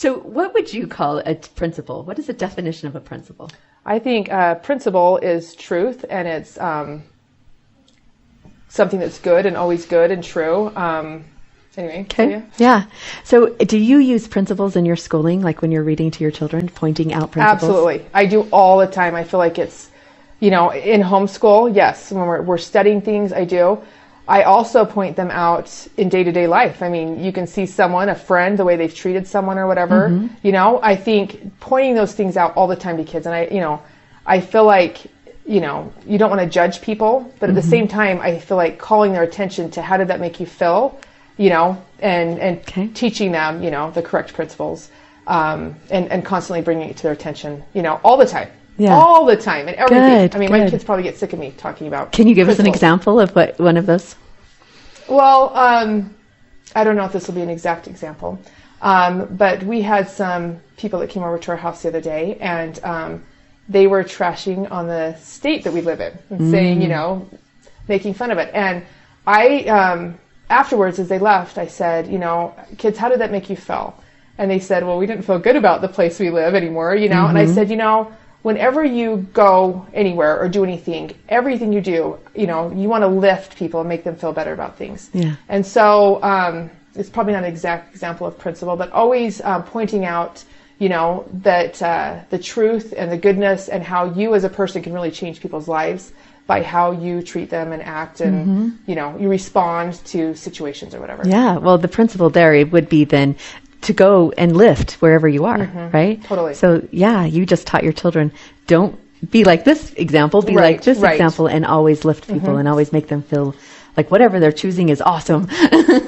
So what would you call a principle? What is the definition of a principle? I think principle is truth, and it's something that's good and always good and true. Anyway. Okay. Yeah. So do you use principles in your schooling, like when you're reading to your children, pointing out principles? Absolutely. I do all the time. I feel like it's, in homeschool, yes. When we're studying things, I do. I also point them out in day-to-day life. I mean, you can see someone, a friend, the way they've treated someone or whatever. Mm-hmm. I think pointing those things out all the time to kids. And I feel like, you don't want to judge people, but at the same time, I feel like calling their attention to how did that make you feel, and teaching them, the correct principles, and constantly bringing it to their attention, all the time. Yeah. All the time and everything. Good, my kids probably get sick of me talking about. Can you give us an example of one of those? Well, I don't know if this will be an exact example, but we had some people that came over to our house the other day, and they were trashing on the state that we live in and saying, making fun of it. And I, afterwards, as they left, I said, kids, how did that make you feel? And they said, well, we didn't feel good about the place we live anymore, And I said, whenever you go anywhere or do anything, everything you do, you want to lift people and make them feel better about things. Yeah. And so it's probably not an exact example of principle, but always pointing out, that the truth and the goodness and how you as a person can really change people's lives by how you treat them and act and, you respond to situations or whatever. Yeah. Well, the principle there would be then to go and lift wherever you are, right? Totally. So, you just taught your children, don't be like this example, be like this example, and always lift people and always make them feel like whatever they're choosing is awesome.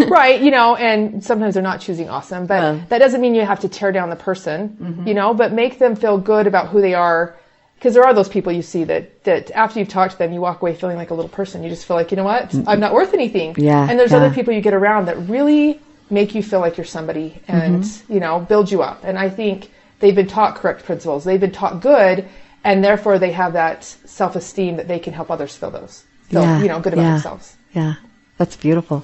Right, and sometimes they're not choosing awesome, but that doesn't mean you have to tear down the person, but make them feel good about who they are. Because there are those people you see that after you've talked to them, you walk away feeling like a little person. You just feel like, I'm not worth anything. Yeah, and there's other people you get around that really make you feel like you're somebody and, build you up. And I think they've been taught correct principles. They've been taught good, and therefore they have that self-esteem that they can help others feel good about themselves. Yeah, that's beautiful.